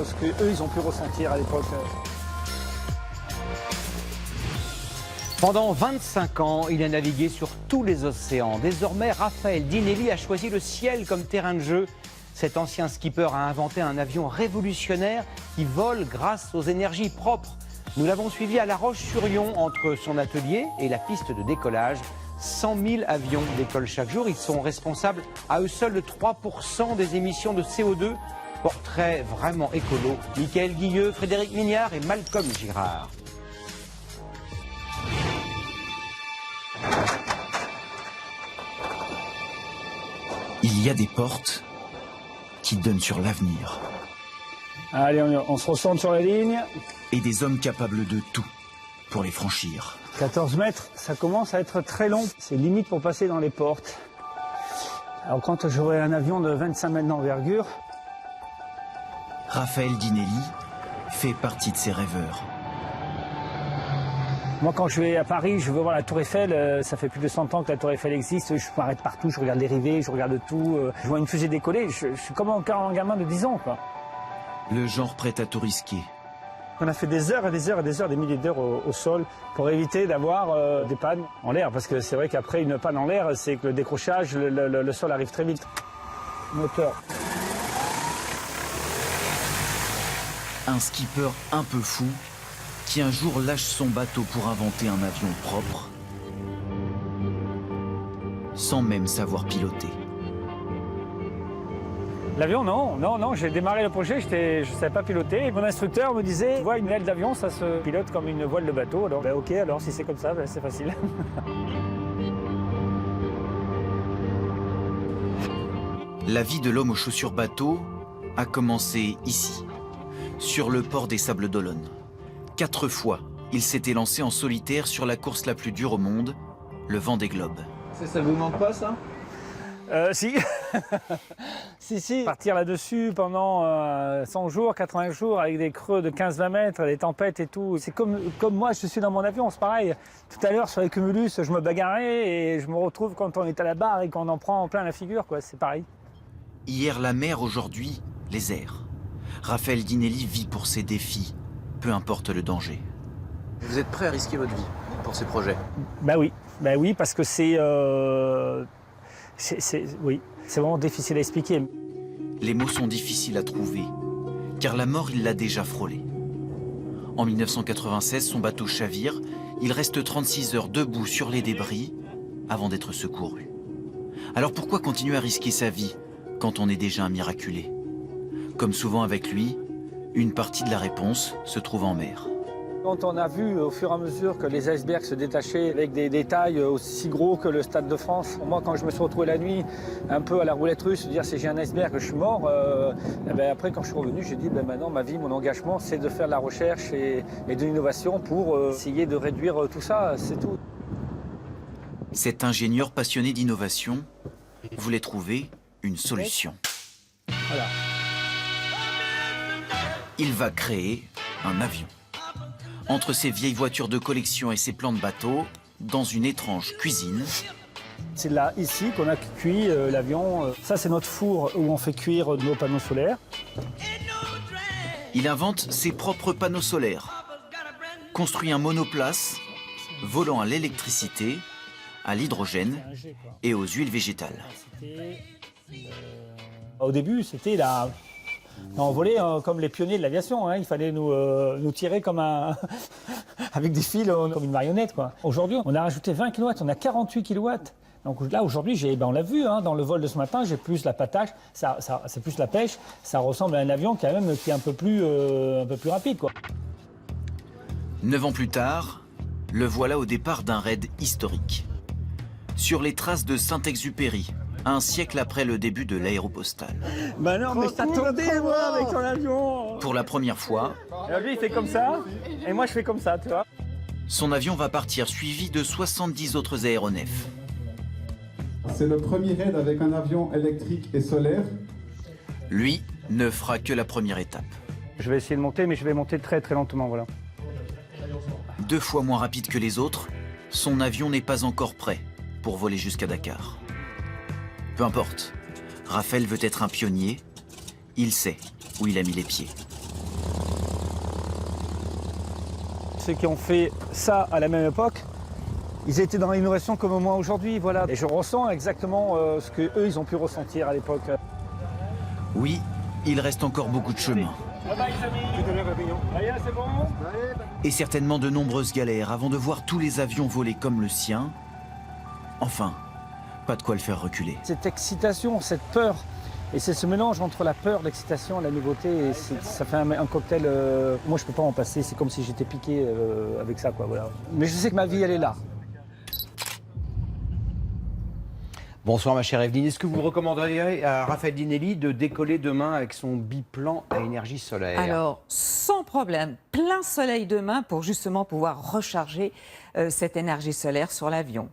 ce qu'eux, ils ont pu ressentir à l'époque. Pendant 25 ans, il a navigué sur tous les océans. Désormais, Raphaël Dinelli a choisi le ciel comme terrain de jeu. Cet ancien skipper a inventé un avion révolutionnaire qui vole grâce aux énergies propres. Nous l'avons suivi à La Roche-sur-Yon entre son atelier et la piste de décollage. 100 000 avions décollent chaque jour. Ils sont responsables à eux seuls de 3% des émissions de CO2. Portrait vraiment écolo. Michael Guilleux, Frédéric Mignard et Malcolm Girard. Il y a des portes qui donnent sur l'avenir. Allez, on se ressent sur la ligne. Et des hommes capables de tout pour les franchir. 14 mètres, ça commence à être très long. C'est limite pour passer dans les portes. Alors quand j'aurai un avion de 25 mètres d'envergure... Raphaël Dinelli fait partie de ces rêveurs. Moi, quand je vais à Paris, je veux voir la Tour Eiffel. Ça fait plus de 100 ans que la Tour Eiffel existe. Je m'arrête partout, je regarde les rivets, je regarde tout. Je vois une fusée décoller. Je suis comme encore un gamin de 10 ans, quoi. Le genre prêt à tout risquer. On a fait des heures et des heures et des heures, des milliers d'heures au sol pour éviter d'avoir des pannes en l'air. Parce que c'est vrai qu'après une panne en l'air, c'est que le décrochage, le sol arrive très vite. Moteur. Un skipper un peu fou qui un jour lâche son bateau pour inventer un avion propre sans même savoir piloter. L'avion, non, j'ai démarré le projet, je ne savais pas piloter. Mon instructeur me disait, tu vois, une aile d'avion, ça se pilote comme une voile de bateau. Alors, ok, alors si c'est comme ça, c'est facile. La vie de l'homme aux chaussures bateau a commencé ici, sur le port des Sables d'Olonne. 4 fois, il s'était lancé en solitaire sur la course la plus dure au monde, le Vendée Globe. Ça vous manque pas, ça? Si. si. Partir là-dessus pendant 100 jours, 80 jours, avec des creux de 15-20 mètres, des tempêtes et tout. C'est comme moi, je suis dans mon avion, c'est pareil. Tout à l'heure, sur les Cumulus, je me bagarrais et je me retrouve quand on est à la barre et qu'on en prend en plein la figure, quoi. C'est pareil. Hier la mer, aujourd'hui les airs. Raphaël Dinelli vit pour ses défis, peu importe le danger. Vous êtes prêt à risquer votre vie pour ces projets? Bah oui, parce que c'est vraiment difficile à expliquer. Les mots sont difficiles à trouver, car la mort, il l'a déjà frôlée. En 1996, son bateau chavire, il reste 36 heures debout sur les débris avant d'être secouru. Alors pourquoi continuer à risquer sa vie quand on est déjà un miraculé? Comme souvent avec lui, une partie de la réponse se trouve en mer. Quand on a vu au fur et à mesure que les icebergs se détachaient avec des détails aussi gros que le Stade de France, moi quand je me suis retrouvé la nuit un peu à la roulette russe, dire si j'ai un iceberg je suis mort, après quand je suis revenu j'ai dit maintenant ma vie, mon engagement c'est de faire de la recherche et de l'innovation pour essayer de réduire tout ça, c'est tout. Cet ingénieur passionné d'innovation voulait trouver une solution. Voilà. Il va créer un avion. Entre ses vieilles voitures de collection et ses plans de bateau, dans une étrange cuisine. C'est là, ici, qu'on a cuit l'avion. Ça, c'est notre four où on fait cuire nos panneaux solaires. Il invente ses propres panneaux solaires, construit un monoplace volant à l'électricité, à l'hydrogène et aux huiles végétales. Au début, c'était la... On volait comme les pionniers de l'aviation, hein. Il fallait nous tirer comme avec des fils, comme une marionnette, quoi. Aujourd'hui, on a rajouté 20 kW, on a 48 kW. Donc là, aujourd'hui, on l'a vu, hein, dans le vol de ce matin, j'ai plus la patache, c'est plus la pêche, ça ressemble à un avion quand même qui est un peu plus rapide, quoi. 9 ans plus tard, le voilà au départ d'un raid historique. Sur les traces de Saint-Exupéry, un siècle après le début de l'aéropostale. Bah non, mais je t'attendais, moi, avec ton avion. Pour la première fois, Alors lui, il fait comme ça, et moi, je fais comme ça, tu vois. son avion va partir suivi de 70 autres aéronefs. C'est le premier raid avec un avion électrique et solaire. Lui ne fera que la première étape. Je vais essayer de monter, mais je vais monter très très lentement, voilà. 2 fois moins rapide que les autres, son avion n'est pas encore prêt pour voler jusqu'à Dakar. Peu importe, Raphaël veut être un pionnier, il sait où il a mis les pieds. ceux qui ont fait ça à la même époque, ils étaient dans l'innovation comme moi aujourd'hui, voilà. Et je ressens exactement ce que eux ils ont pu ressentir à l'époque. Oui, il reste encore beaucoup de chemin. Et certainement de nombreuses galères avant de voir tous les avions voler comme le sien. Enfin, pas de quoi le faire reculer. Cette excitation, cette peur, et c'est ce mélange entre la peur, l'excitation, la nouveauté, et ça fait un cocktail. Moi je peux pas en passer, c'est comme si j'étais piqué avec ça, quoi, voilà. Mais je sais que ma vie elle est là. Bonsoir ma chère Evelyne. Est-ce que vous recommanderiez à Raphaël Dinelli de décoller demain avec son biplan à énergie solaire? Alors, sans problème, plein soleil demain pour justement pouvoir recharger cette énergie solaire sur l'avion.